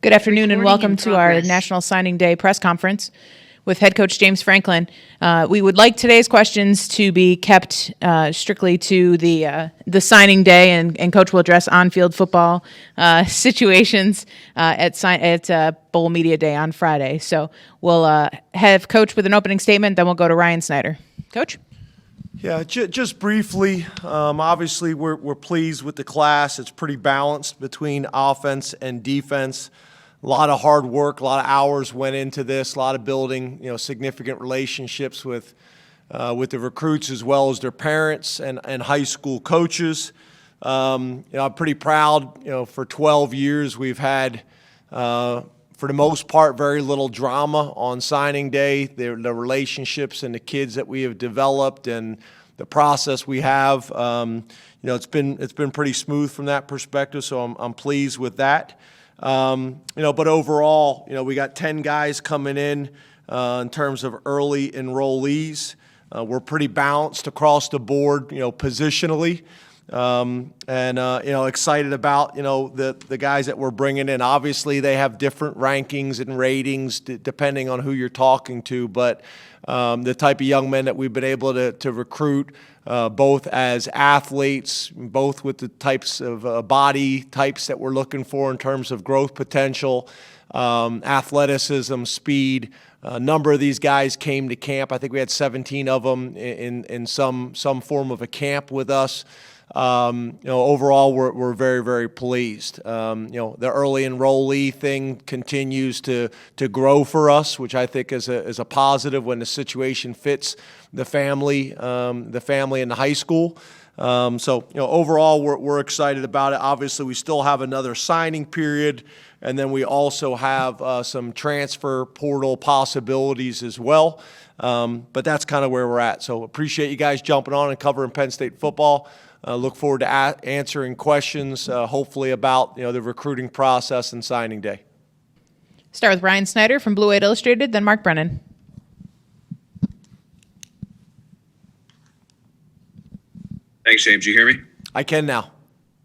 Good afternoon and welcome to our National Signing Day press conference with head coach James Franklin. We would like today's questions to be kept strictly to the signing day, and coach will address on-field football situations at Bowl Media Day on Friday. So we'll have coach with an opening statement, then we'll go to Ryan Snyder. Coach? Yeah, just briefly, obviously we're pleased with the class. It's pretty balanced between offense and defense. A lot of hard work, a lot of hours went into this, a lot of building, significant relationships with the recruits as well as their parents and high school coaches. I'm pretty proud, for 12 years we've had, for the most part, very little drama on signing day. The relationships and the kids that we have developed and the process we have, it's been pretty smooth from that perspective. So I'm pleased with that. But overall, we got 10 guys coming in terms of early enrollees. We're pretty balanced across the board, positionally. Excited about, the guys that we're bringing in. Obviously, they have different rankings and ratings depending on who you're talking to, but the type of young men that we've been able to recruit, both as athletes, both with the types of body types that we're looking for in terms of growth potential, athleticism, speed. A number of these guys came to camp. I think we had 17 of them in some form of a camp with us. Overall, we're very, very pleased. The early enrollee thing continues to grow for us, which I think is a positive when the situation fits the family and the high school. Overall, we're excited about it. Obviously, we still have another signing period, and then we also have some transfer portal possibilities as well. But that's kind of where we're at. So appreciate you guys jumping on and covering Penn State football. Look forward to answering questions, hopefully about the recruiting process and signing day. Start with Ryan Snyder from Blue White Illustrated, then Mark Brennan. Thanks, James. You hear me? I can now.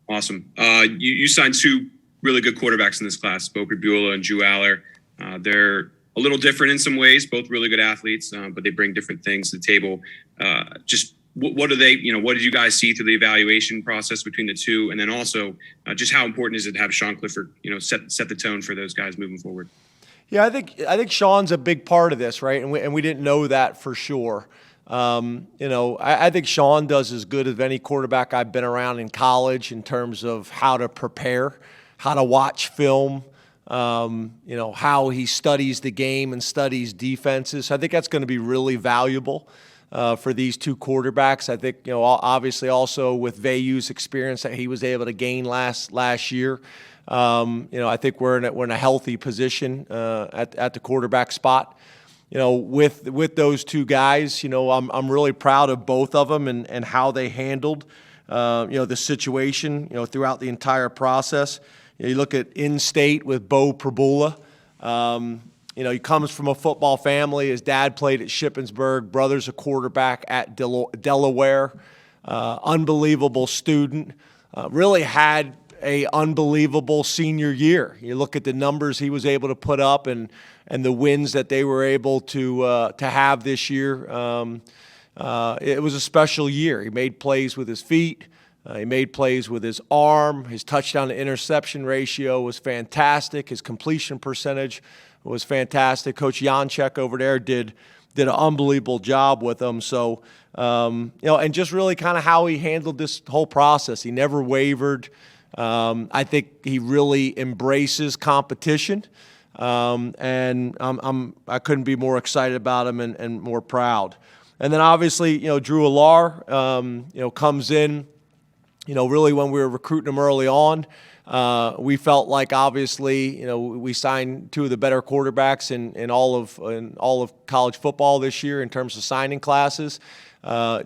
Awesome. You signed two really good quarterbacks in this class, Boker Bueller and Drew Aller. They're a little different in some ways, both really good athletes, but they bring different things to the table. What do they, what did you guys see through the evaluation process between the two? And then also just how important is it to have Sean Clifford, set the tone for those guys moving forward? Yeah, I think Sean's a big part of this, right? And we didn't know that for sure. I think Sean does as good as any quarterback I've been around in college in terms of how to prepare, how to watch film, how he studies the game and studies defenses. So I think that's going to be really valuable for these two quarterbacks. I think, obviously also with Vayu's experience that he was able to gain last year. I think we're in a healthy position at the quarterback spot. With those two guys, I'm really proud of both of them and how they handled, the situation, throughout the entire process. You look at in-state with Bo Prabula. He comes from a football family. His dad played at Shippensburg. Brother's a quarterback at Delaware. Unbelievable student. Really had a unbelievable senior year. You look at the numbers he was able to put up and the wins that they were able to have this year. It was a special year. He made plays with his feet. He made plays with his arm. His touchdown to interception ratio was fantastic. His completion percentage was fantastic. Coach Janchek over there did an unbelievable job with him. So, and just really kind of how he handled this whole process. He never wavered. I think he really embraces competition. And I couldn't be more excited about him and more proud. And then obviously, Drew Aller, comes in, really when we were recruiting him early on. We felt like obviously, we signed two of the better quarterbacks in all of college football this year in terms of signing classes.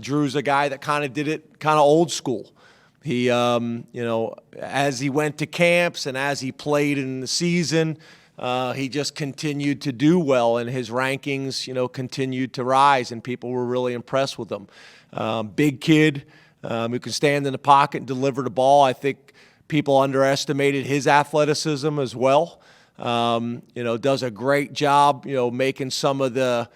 Drew's a guy that kind of did it kind of old school. He, as he went to camps and as he played in the season, he just continued to do well, and his rankings, continued to rise, and people were really impressed with him. Big kid who can stand in the pocket and deliver the ball. I think people underestimated his athleticism as well. Does a great job, making some of the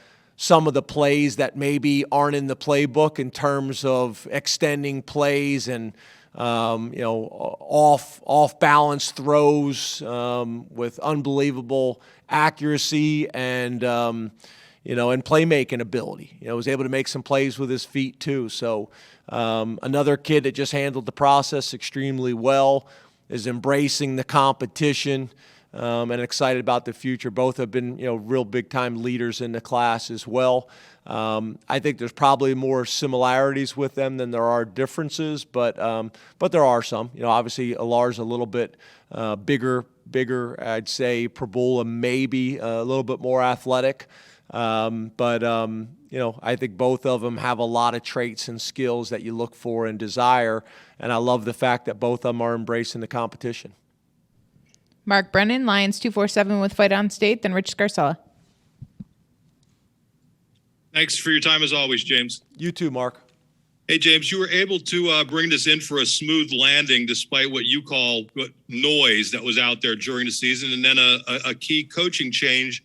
plays that maybe aren't in the playbook in terms of extending plays and off balance throws with unbelievable accuracy and playmaking ability. Was able to make some plays with his feet too. So another kid that just handled the process extremely well, is embracing the competition. And excited about the future. Both have been, real big-time leaders in the class as well. I think there's probably more similarities with them than there are differences, but there are some. Obviously, Alar's a little bit bigger. I'd say Prabula maybe a little bit more athletic. I think both of them have a lot of traits and skills that you look for and desire, and I love the fact that both of them are embracing the competition. Mark Brennan, Lions 247 with Fight on State, then Rich Scarcella. Thanks for your time as always, James. You too, Mark. Hey, James, you were able to bring this in for a smooth landing despite what you call noise that was out there during the season, and then a key coaching change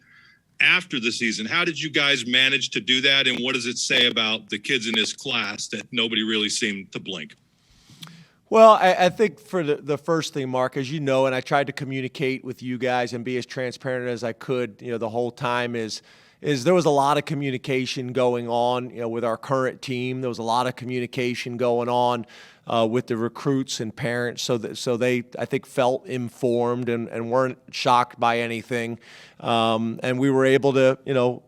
after the season. How did you guys manage to do that, and what does it say about the kids in this class that nobody really seemed to blink? Well, I think for the first thing, Mark, as you know, and I tried to communicate with you guys and be as transparent as I could, the whole time is there was a lot of communication going on, with our current team. There was a lot of communication going on with the recruits and parents, so they, I think, felt informed and weren't shocked by anything. And we were able to,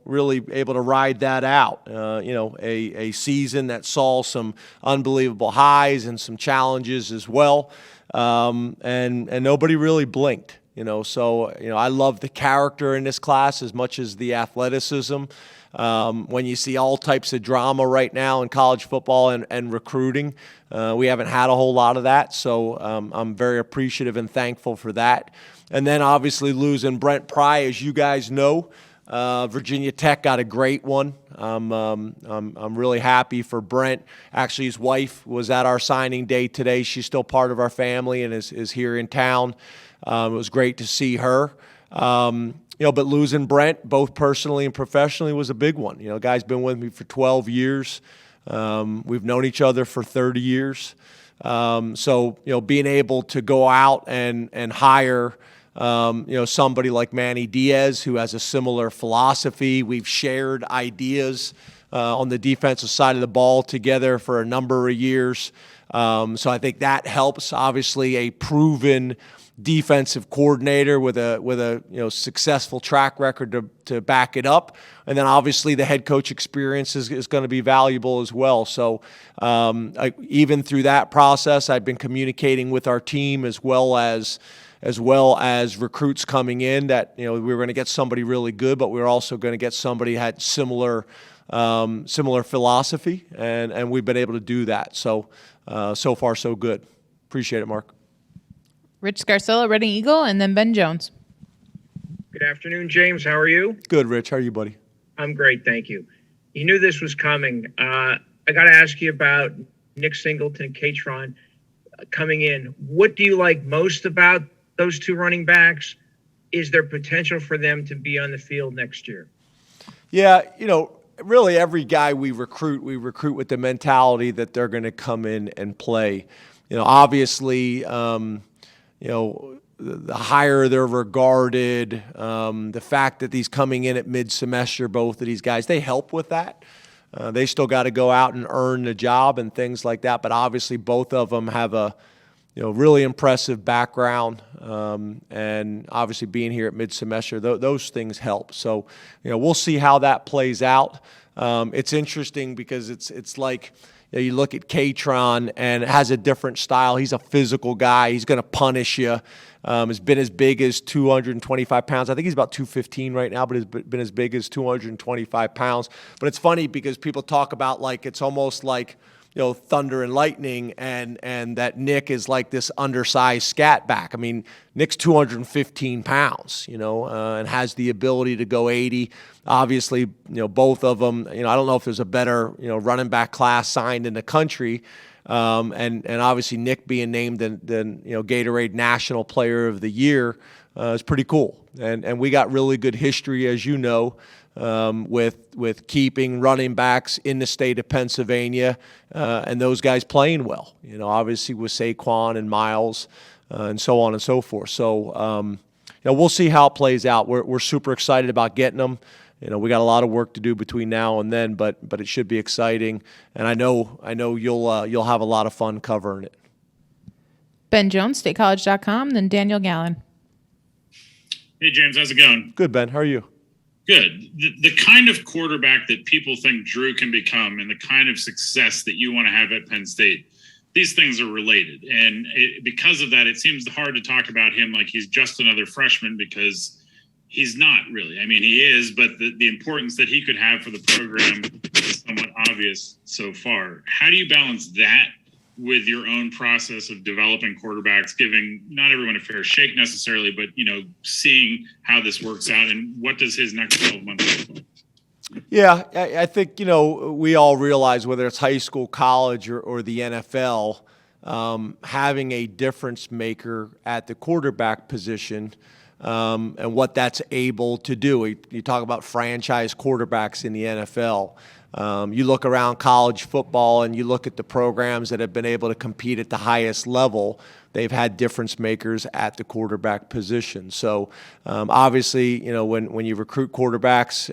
really able to ride that out. A season that saw some unbelievable highs and some challenges as well. And nobody really blinked. So I love the character in this class as much as the athleticism. When you see all types of drama right now in college football and recruiting, we haven't had a whole lot of that. So I'm very appreciative and thankful for that. And then obviously losing Brent Pry, as you guys know, Virginia Tech got a great one. I'm really happy for Brent. Actually, his wife was at our signing day today. She's still part of our family and is here in town. It was great to see her. But losing Brent, both personally and professionally, was a big one. Guy's been with me for 12 years. We've known each other for 30 years. So being able to go out and hire, somebody like Manny Diaz, who has a similar philosophy. We've shared ideas on the defensive side of the ball together for a number of years. So I think that helps. Obviously, a proven defensive coordinator with a successful track record to back it up, and then obviously the head coach experience is going to be valuable as well. So even through that process, I've been communicating with our team as well as recruits coming in that we were going to get somebody really good, but we were also going to get somebody who had similar philosophy, and we've been able to do that. So so far so good. Appreciate it, Mark. Rich Scarcella, Reading Eagle, and then Ben Jones. Good afternoon, James. How are you? Good, Rich. How are you, buddy? I'm great, thank you. You knew this was coming. I got to ask you about Nick Singleton, Katron coming in. What do you like most about those two running backs? Is there potential for them to be on the field next year? Yeah, really every guy we recruit with the mentality that they're going to come in and play. Obviously, the higher they're regarded, the fact that he's coming in at mid-semester, both of these guys, they help with that. They still got to go out and earn the job and things like that. But obviously, both of them have a really impressive background, and obviously being here at mid-semester, those things help. So, we'll see how that plays out. It's interesting because it's like, you look at Katron and it has a different style. He's a physical guy. He's going to punish you. Has been as big as 225 pounds. I think he's about 215 right now, but has been as big as 225 pounds. But it's funny because people talk about like it's almost like thunder and lightning, and that Nick is like this undersized scat back. I mean, Nick's 215 pounds, and has the ability to go 80. Obviously, both of them, I don't know if there's a better, running back class signed in the country. And obviously Nick being named the Gatorade National Player of the Year is pretty cool. And we got really good history, as you know, with keeping running backs in the state of Pennsylvania, and those guys playing well. Obviously with Saquon and Miles, and so on and so forth. So we'll see how it plays out. We're super excited about getting them. We got a lot of work to do between now and then, but it should be exciting, and I know you'll have a lot of fun covering it. Ben Jones, statecollege.com, then Daniel Gallen. Hey, James, how's it going? Good, Ben. How are you? Good. The kind of quarterback that people think Drew can become and the kind of success that you want to have at Penn State, these things are related. And because of that, it seems hard to talk about him like he's just another freshman, because he's not really. I mean, he is, but the importance that he could have for the program is somewhat obvious so far. How do you balance that with your own process of developing quarterbacks, giving not everyone a fair shake necessarily, but, seeing how this works out, and what does his next 12 months look like? Yeah, I think, we all realize, whether it's high school, college, or the NFL, having a difference maker at the quarterback position, and what that's able to do. You talk about franchise quarterbacks in the NFL. You look around college football and you look at the programs that have been able to compete at the highest level, they've had difference makers at the quarterback position. So obviously, when you recruit quarterbacks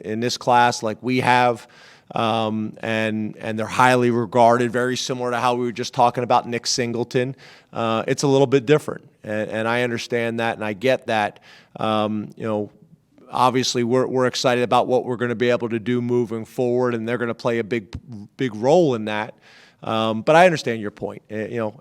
in this class like we have, and they're highly regarded, very similar to how we were just talking about Nick Singleton, it's a little bit different. And I understand that, and I get that. Obviously, we're excited about what we're going to be able to do moving forward, and they're going to play a big role in that. But I understand your point. In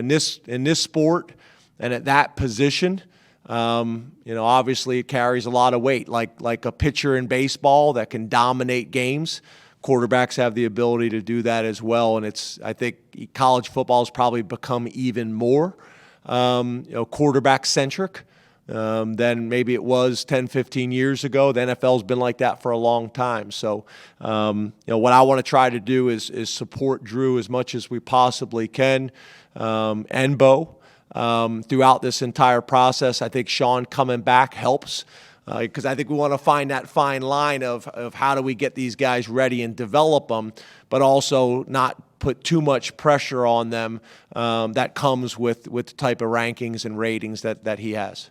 this sport and at that position, obviously it carries a lot of weight. Like a pitcher in baseball that can dominate games, quarterbacks have the ability to do that as well. And I think college football has probably become even more quarterback centric than maybe it was 10, 15 years ago. The NFL's been like that for a long time. So, what I want to try to do is support Drew as much as we possibly can, and Bo, throughout this entire process. I think Sean coming back helps, because I think we want to find that fine line of how do we get these guys ready and develop them, but also not put too much pressure on them that comes with the type of rankings and ratings that he has.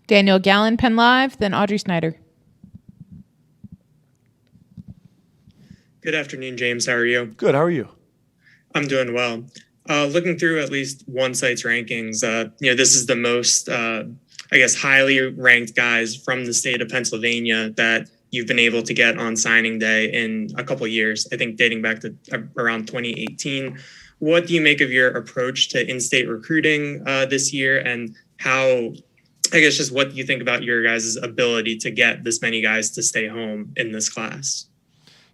Daniel Gallen, Penn Live, then Audrey Snyder. Good afternoon, James. How are you? Good. How are you? I'm doing well. Looking through at least one site's rankings, this is the most, highly ranked guys from the state of Pennsylvania that you've been able to get on signing day in a couple of years, I think dating back to around 2018. What do you make of your approach to in-state recruiting this year, and how, just what do you think about your guys' ability to get this many guys to stay home in this class?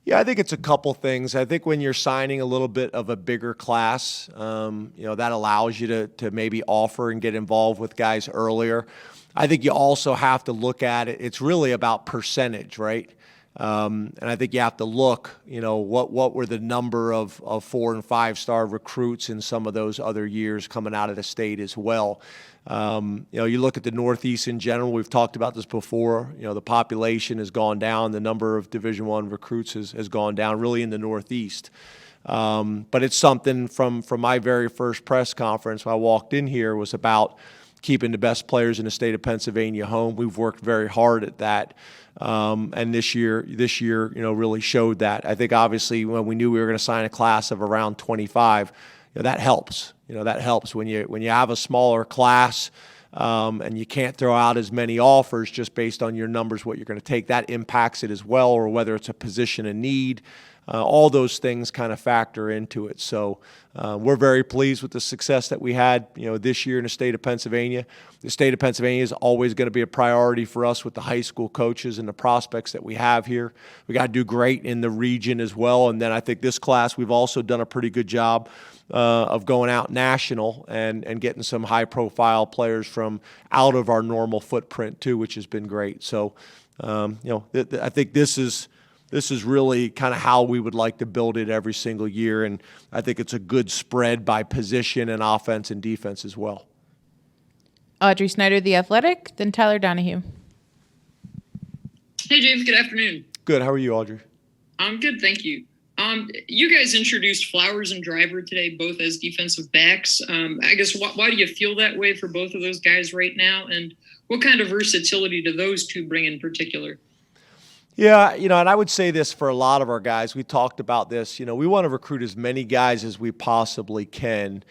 Yeah, I think it's a couple things. I think when you're signing a little bit of a bigger class, that allows you to maybe offer and get involved with guys earlier. I think you also have to look at it. It's really about percentage, right? And I think you have to look, what were the number of 4 and 5 star recruits in some of those other years coming out of the state as well. You look at the Northeast in general. We've talked about this before. The population has gone down. The number of Division I recruits has gone down, really in the Northeast. But it's something from my very first press conference when I walked in here was about keeping the best players in the state of Pennsylvania home. We've worked very hard at that. And this year, really showed that. I think obviously when we knew we were going to sign a class of around 25, that helps. That helps when you have a smaller class, and you can't throw out as many offers just based on your numbers, what you're going to take. That impacts it as well, or whether it's a position of need. All those things kind of factor into it. So we're very pleased with the success that we had, this year in the state of Pennsylvania. The state of Pennsylvania is always going to be a priority for us with the high school coaches and the prospects that we have here. We got to do great in the region as well. And then I think this class, we've also done a pretty good job of going out national and getting some high-profile players from out of our normal footprint too, which has been great. So, I think this is this is really kind of how we would like to build it every single year. And I think it's a good spread by position and offense and defense as well. Audrey Snyder, The Athletic, then Tyler Donahue. Hey, James. Good afternoon. Good. How are you, Audrey? I'm good, thank you. You guys introduced Flowers and Driver today, both as defensive backs. I guess why do you feel that way for both of those guys right now? And what kind of versatility do those two bring in particular? Yeah, and I would say this for a lot of our guys. We talked about this. We want to recruit as many guys as we possibly can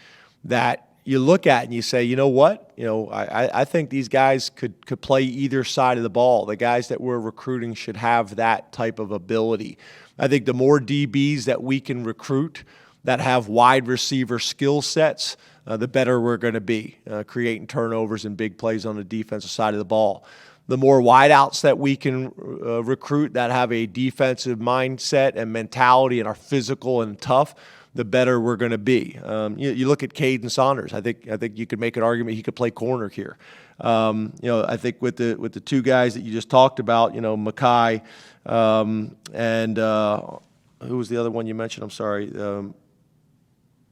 that you look at and you say, you know what? I think these guys could play either side of the ball. The guys that we're recruiting should have that type of ability. I think the more DBs that we can recruit that have wide receiver skill sets, the better we're going to be, creating turnovers and big plays on the defensive side of the ball. The more wideouts that we can recruit that have a defensive mindset and mentality and are physical and tough, the better we're going to be. You look at Kaden Saunders. I think you could make an argument he could play corner here. I think with the two guys that you just talked about, Mackay and who was the other one you mentioned? I'm sorry.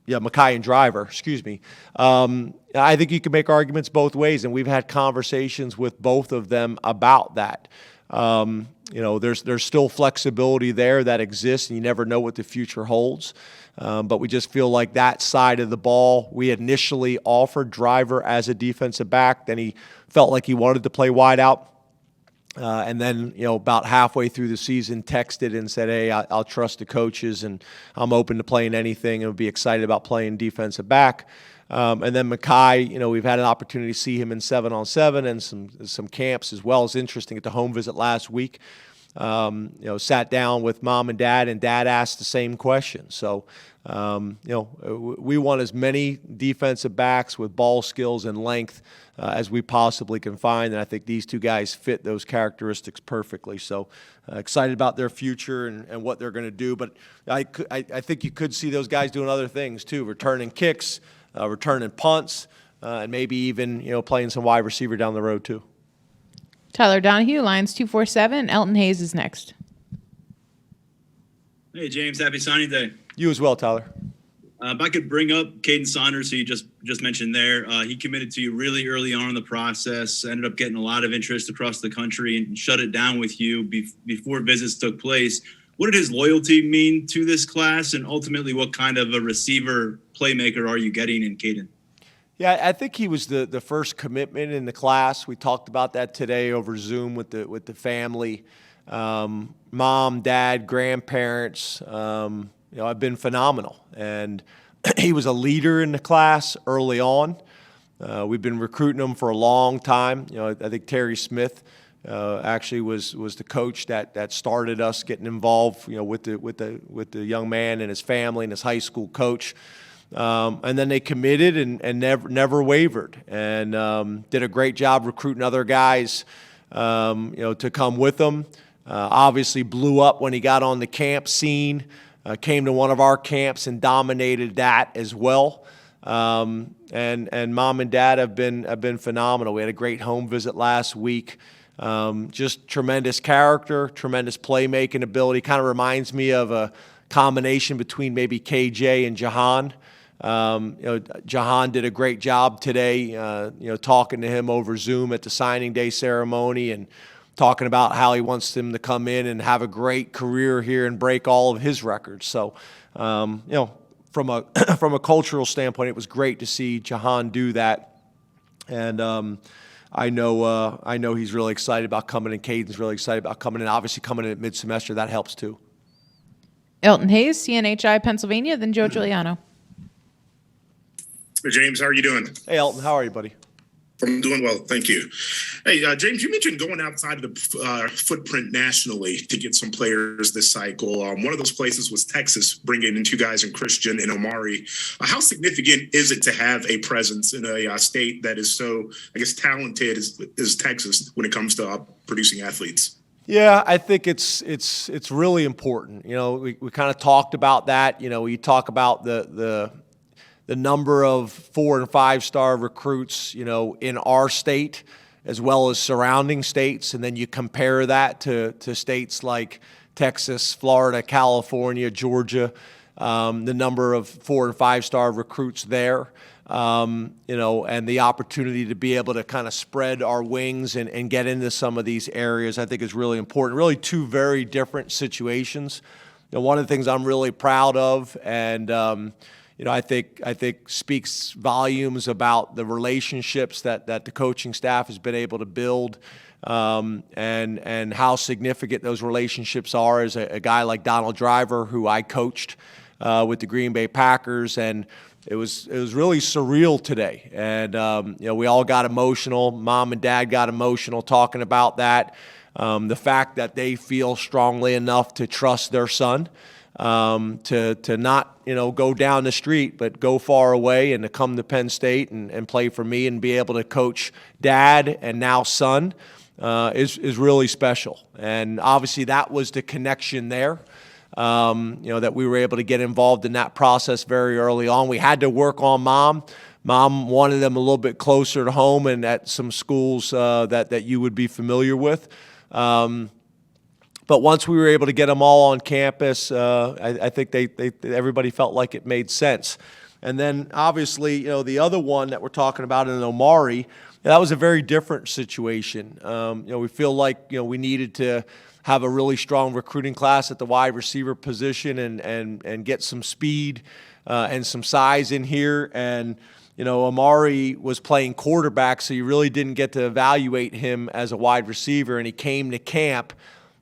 Mackay and Driver, excuse me. I think you can make arguments both ways, and we've had conversations with both of them about that. There's still flexibility there that exists, and you never know what the future holds. But we just feel like that side of the ball, we initially offered Driver as a defensive back. Then he felt like he wanted to play wide out. And then, about halfway through the season, texted and said, hey, I'll trust the coaches, and I'm open to playing anything and would be excited about playing defensive back. And then Mackay, we've had an opportunity to see him in 7-on-7 and some camps as well. It's interesting at the home visit last week. Sat down with mom and dad asked the same question. So, we want as many defensive backs with ball skills and length as we possibly can find, and I think these two guys fit those characteristics perfectly. So, excited about their future and what they're going to do. But I think you could see those guys doing other things too, returning kicks, returning punts, and maybe even playing some wide receiver down the road too. Tyler Donahue, Lions 247. Elton Hayes is next. Hey, James. Happy signing day. You as well, Tyler. If I could bring up Kaden Saunders, who you just mentioned there. He committed to you really early on in the process, ended up getting a lot of interest across the country and shut it down with you before visits took place. What did his loyalty mean to this class, and ultimately what kind of a receiver playmaker are you getting in Kaden? Yeah, I think he was the first commitment in the class. We talked about that today over Zoom with the family. Mom, dad, grandparents, have been phenomenal. And he was a leader in the class early on. We've been recruiting him for a long time. I think Terry Smith actually was the coach that started us getting involved, with the young man and his family and his high school coach. And then they committed and never wavered, and did a great job recruiting other guys, to come with them. Obviously blew up when he got on the camp scene, came to one of our camps and dominated that as well. And mom and dad have been phenomenal. We had a great home visit last week. Just tremendous character, tremendous playmaking ability. Kind of reminds me of a combination between maybe KJ and Jahan. Jahan did a great job today, talking to him over Zoom at the signing day ceremony and talking about how he wants him to come in and have a great career here and break all of his records. So, from a cultural standpoint, it was great to see Jahan do that. And I know he's really excited about coming in. Caden's really excited about coming in. Obviously, coming in at mid-semester, that helps too. Elton Hayes, CNHI, Pennsylvania, then Joe Giuliano. Hey, James, how are you doing? Hey, Elton, how are you, buddy? I'm doing well, thank you. Hey, James, you mentioned going outside of the footprint nationally to get some players this cycle. One of those places was Texas, bringing in two guys in Christian and Omari. How significant is it to have a presence in a state that is so, talented as Texas when it comes to producing athletes? Yeah, I think it's really important. We kind of talked about that. You talk about the number of 4- and 5-star recruits, in our state as well as surrounding states, and then you compare that to states like Texas, Florida, California, Georgia, the number of 4- and 5-star recruits there, and the opportunity to be able to kind of spread our wings and get into some of these areas, I think is really important. Really two very different situations. One of the things I'm really proud of, and I think speaks volumes about the relationships that the coaching staff has been able to build, and how significant those relationships are. As a guy like Donald Driver, who I coached with the Green Bay Packers, and it was really surreal today. And we all got emotional. Mom and Dad got emotional talking about that. The fact that they feel strongly enough to trust their son, to not go down the street, but go far away and to come to Penn State and play for me and be able to coach dad and now son is really special. And obviously that was the connection there. That we were able to get involved in that process very early on. We had to work on Mom. Mom wanted them a little bit closer to home and at some schools that you would be familiar with. But once we were able to get them all on campus, I think everybody felt like it made sense. And then obviously, the other one that we're talking about in Omari, that was a very different situation. We feel like we needed to have a really strong recruiting class at the wide receiver position and get some speed and some size in here. And Omari was playing quarterback, so you really didn't get to evaluate him as a wide receiver. And he came to camp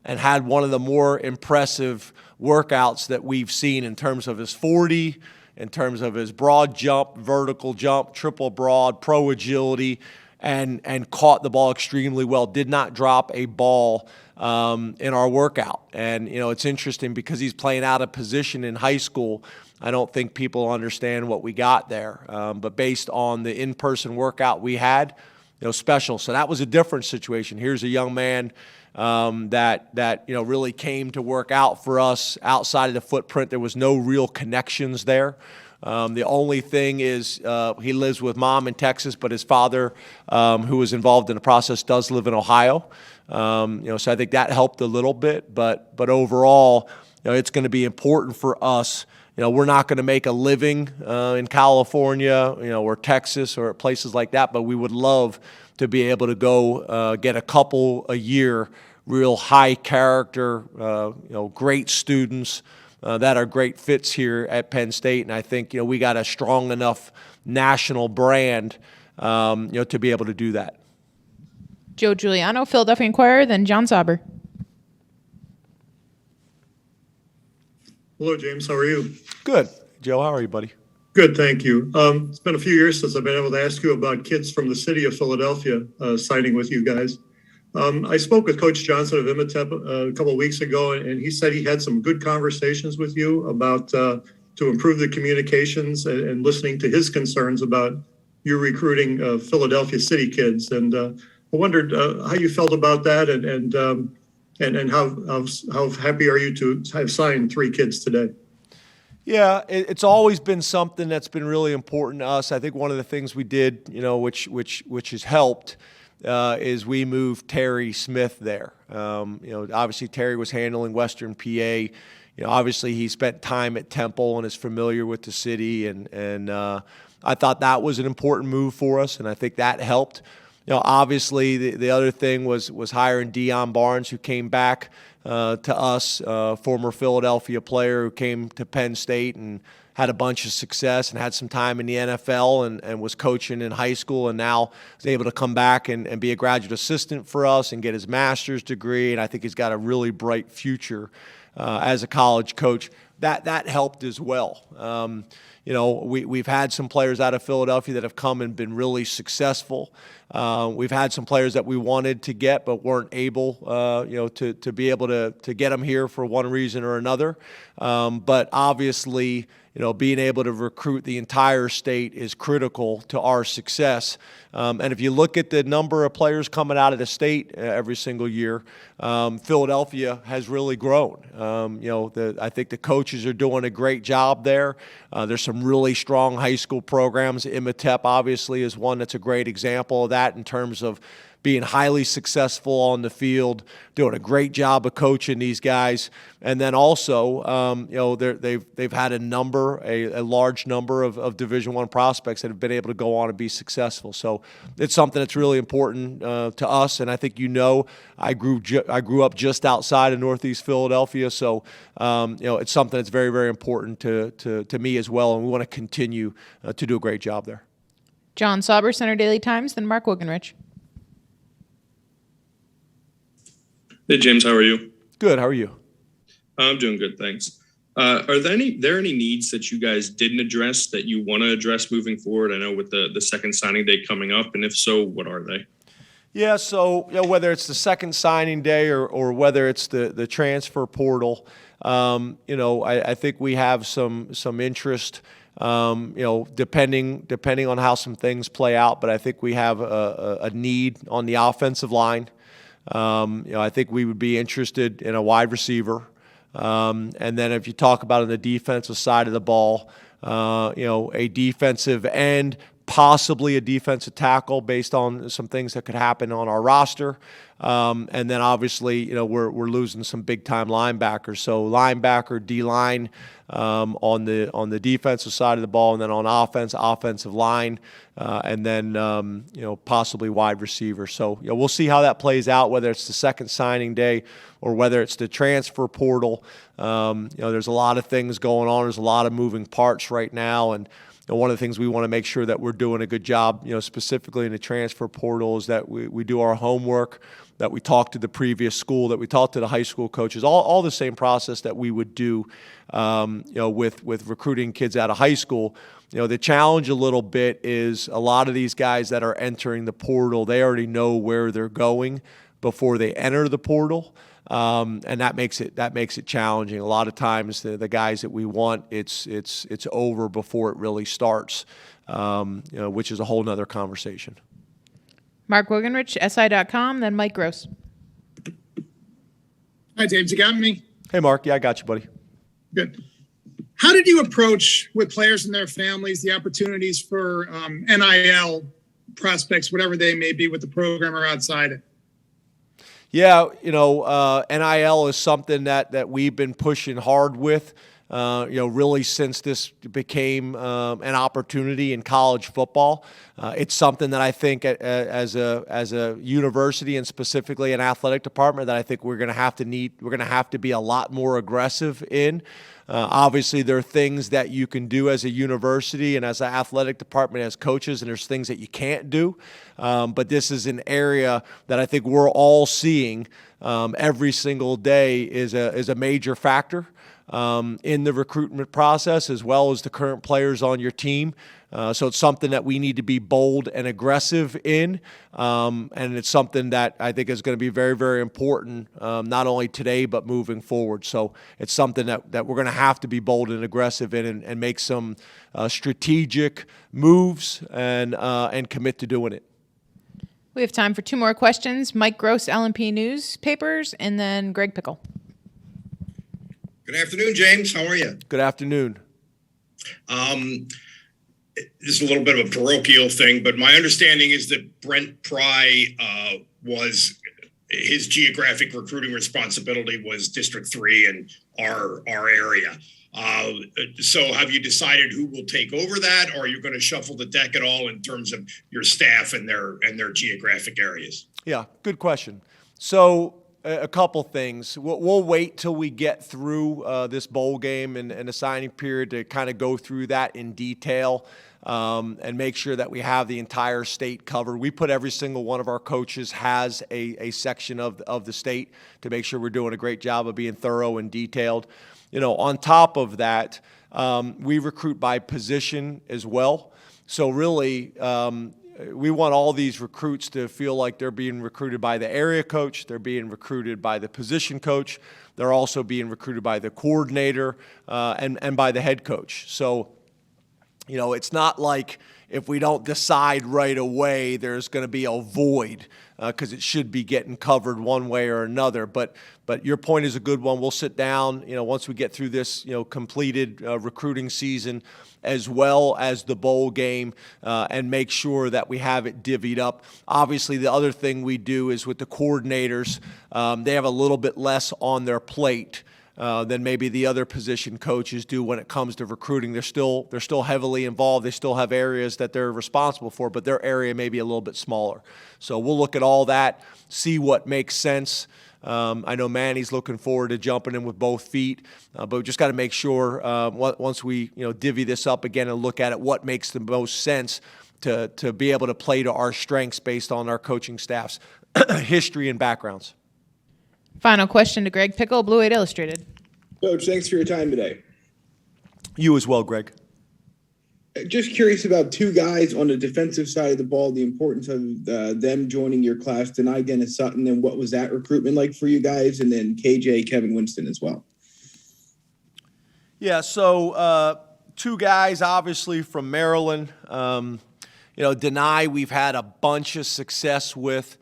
and had one of the more impressive workouts that we've seen in terms of his 40, in terms of his broad jump, vertical jump, triple broad, pro agility, and caught the ball extremely well. Did not drop a ball in our workout. And, it's interesting because he's playing out of position in high school. I don't think people understand what we got there. But based on the in-person workout we had, special. So that was a different situation. Here's a young man that really came to work out for us outside of the footprint. There was no real connections there. The only thing is he lives with Mom in Texas, but his father, who was involved in the process, does live in Ohio. So I think that helped a little bit. But overall, it's going to be important for us. We're not going to make a living in California, or Texas or places like that, but we would love to be able to go get a couple a year, real high character, great students that are great fits here at Penn State. And I think, we got a strong enough national brand, to be able to do that. Joe Giuliano, Philadelphia Inquirer, then John Sauber. Hello, James. How are you? Good. Joe, how are you, buddy? Good, thank you. It's been a few years since I've been able to ask you about kids from the city of Philadelphia signing with you guys. I spoke with Coach Johnson of Imatep a couple of weeks ago, and he said he had some good conversations with you about to improve the communications and listening to his concerns about you recruiting Philadelphia city kids. And I wondered how you felt about that, and how happy are you to have signed 3 kids today? Yeah, it's always been something that's been really important to us. I think one of the things we did, which has helped, is we moved Terry Smith there. Obviously Terry was handling Western PA. Obviously he spent time at Temple and is familiar with the city, and I thought that was an important move for us, and I think that helped. Obviously the other thing was hiring Dion Barnes, who came back to us, former Philadelphia player who came to Penn State and had a bunch of success and had some time in the NFL and was coaching in high school, and now is able to come back and be a graduate assistant for us and get his master's degree. And I think he's got a really bright future as a college coach. That helped as well. We've had some players out of Philadelphia that have come and been really successful. We've had some players that we wanted to get but weren't able, to be able to get them here for one reason or another. But obviously, being able to recruit the entire state is critical to our success. And if you look at the number of players coming out of the state every single year, Philadelphia has really grown. I think the coaches are doing a great job there. There's some really strong high school programs. Imatep obviously is one that's a great example of that in terms of being highly successful on the field, doing a great job of coaching these guys. And then also, they've had a large number of Division I prospects that have been able to go on and be successful. So it's something that's really important to us. And I think I grew up just outside of Northeast Philadelphia, so it's something that's very, very important to me as well. And we want to continue to do a great job there. John Sauber, Center Daily Times, then Mark Wogenrich. Hey, James, how are you? Good. How are you? I'm doing good, thanks. Are there any needs that you guys didn't address that you want to address moving forward? I know with the second signing day coming up, and if so, what are they? Yeah, so whether it's the second signing day or whether it's the transfer portal, I think we have some interest. Depending on how some things play out, but I think we have a need on the offensive line. I think we would be interested in a wide receiver. And then if you talk about on the defensive side of the ball, a defensive end, possibly a defensive tackle based on some things that could happen on our roster. And then obviously, we're losing some big time linebackers. So linebacker, D-line on the defensive side of the ball, and then on offensive line, and then possibly wide receiver. So we'll see how that plays out, whether it's the second signing day or whether it's the transfer portal. There's a lot of things going on. There's a lot of moving parts right now, and one of the things we want to make sure that we're doing a good job, specifically in the transfer portal, is that we do our homework, that we talk to the previous school, that we talk to the high school coaches, all the same process that we would do, with recruiting kids out of high school. The challenge a little bit is a lot of these guys that are entering the portal, they already know where they're going before they enter the portal. And that makes it challenging. A lot of times the guys that we want, it's over before it really starts, which is a whole nother conversation. Mark Wogenrich, SI.com, then Mike Gross. Hi, James. You got me? Hey, Mark. Yeah, I got you, buddy. Good. How did you approach with players and their families the opportunities for NIL prospects, whatever they may be, with the program or outside it? Yeah, NIL is something that we've been pushing hard with, really since this became an opportunity in college football. It's something that I think as a university and specifically an athletic department that I think we're going to have to be a lot more aggressive in. Obviously, there are things that you can do as a university and as an athletic department as coaches, and there's things that you can't do. But this is an area that I think we're all seeing every single day is a major factor in the recruitment process, as well as the current players on your team. So it's something that we need to be bold and aggressive in, and it's something that I think is going to be very, very important, not only today but moving forward. So it's something that we're going to have to be bold and aggressive in and make some strategic moves and commit to doing it. We have time for two more questions. Mike Gross, LMP Newspapers, and then Greg Pickle. Good afternoon, James. How are you? Good afternoon. This is a little bit of a parochial thing, but my understanding is that Brent Pry was his geographic recruiting responsibility was District 3 and our area. So have you decided who will take over that, or are you going to shuffle the deck at all in terms of your staff and their geographic areas? Yeah, good question. So a couple things. We'll wait till we get through this bowl game and the signing period to kind of go through that in detail and make sure that we have the entire state covered. We put every single one of our coaches has a section of the state to make sure we're doing a great job of being thorough and detailed. On top of that, we recruit by position as well. So really, we want all these recruits to feel like they're being recruited by the area coach, they're being recruited by the position coach, they're also being recruited by the coordinator and by the head coach. So, it's not like if we don't decide right away, there's going to be a void because it should be getting covered one way or another. But your point is a good one. We'll sit down, once we get through this, completed recruiting season, as well as the bowl game, and make sure that we have it divvied up. Obviously, the other thing we do is with the coordinators, they have a little bit less on their plate than maybe the other position coaches do when it comes to recruiting. They're still heavily involved. They still have areas that they're responsible for, but their area may be a little bit smaller. So we'll look at all that, see what makes sense. I know Manny's looking forward to jumping in with both feet, but we just got to make sure once we divvy this up again and look at it, what makes the most sense to be able to play to our strengths based on our coaching staff's history and backgrounds. Final question to Greg Pickle, Blue 8 Illustrated. Coach, thanks for your time today. You as well, Greg. Just curious about two guys on the defensive side of the ball, the importance of them joining your class, Denai Dennis Sutton, and what was that recruitment like for you guys, and then KJ, Kevin Winston as well. Yeah, so two guys obviously from Maryland. Denai, we've had a bunch of success with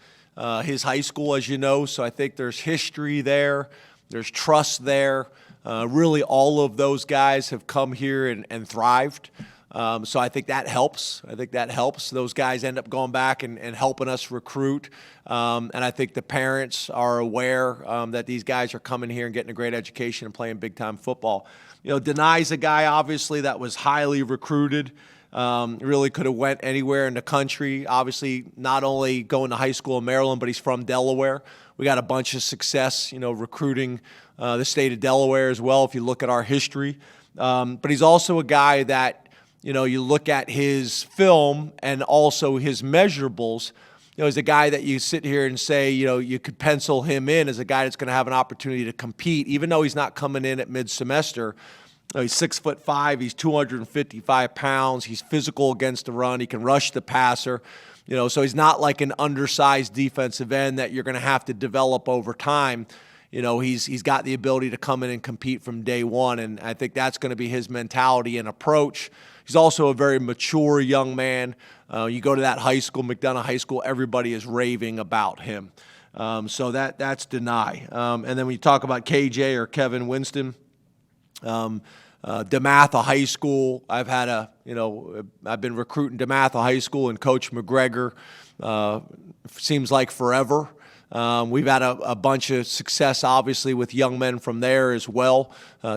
his high school, as you know, so I think there's history there. There's trust there. Really, all of those guys have come here and thrived. So I think that helps. Those guys end up going back and helping us recruit. And I think the parents are aware that these guys are coming here and getting a great education and playing big-time football. Denai's a guy, obviously, that was highly recruited. Really could have went anywhere in the country. Obviously, not only going to high school in Maryland, but he's from Delaware. We got a bunch of success, recruiting the state of Delaware as well, if you look at our history. But he's also a guy that, you look at his film and also his measurables, as a guy that you sit here and say, you could pencil him in as a guy that's going to have an opportunity to compete, even though he's not coming in at mid-semester. He's 6'5", he's 255 pounds, he's physical against the run, he can rush the passer. So he's not like an undersized defensive end that you're going to have to develop over time. He's got the ability to come in and compete from day one, and I think that's going to be his mentality and approach. He's also a very mature young man. You go to that high school, McDonough High School, everybody is raving about him. So that's Denai. And then when you talk about KJ or Kevin Winston, DeMatha High School, I've been recruiting DeMatha High School and Coach McGregor, seems like forever. We've had a bunch of success, obviously, with young men from there as well.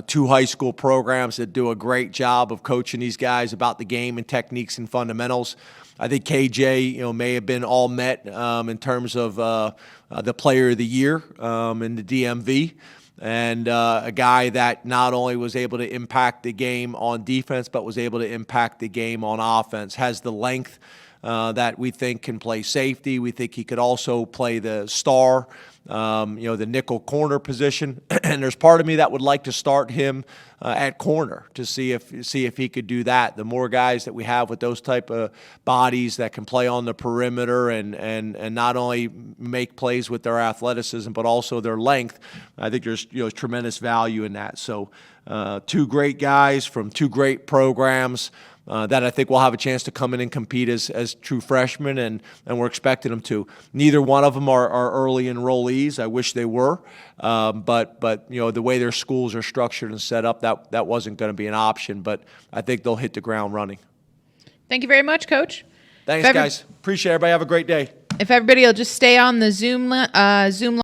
Two high school programs that do a great job of coaching these guys about the game and techniques and fundamentals. I think KJ, may have been all met in terms of the Player of the Year in the DMV. And a guy that not only was able to impact the game on defense, but was able to impact the game on offense, has the length that we think can play safety. We think he could also play the star, the nickel corner position. And there's part of me that would like to start him at corner to see if he could do that. The more guys that we have with those type of bodies that can play on the perimeter and not only make plays with their athleticism but also their length, I think there's tremendous value in that. So two great guys from two great programs. That I think will have a chance to come in and compete as true freshmen, and we're expecting them to. Neither one of them are early enrollees. I wish they were, but the way their schools are structured and set up, that wasn't going to be an option. But I think they'll hit the ground running. Thank you very much, Coach. Thanks, guys. Appreciate it. Everybody have a great day. If everybody will just stay on the Zoom line.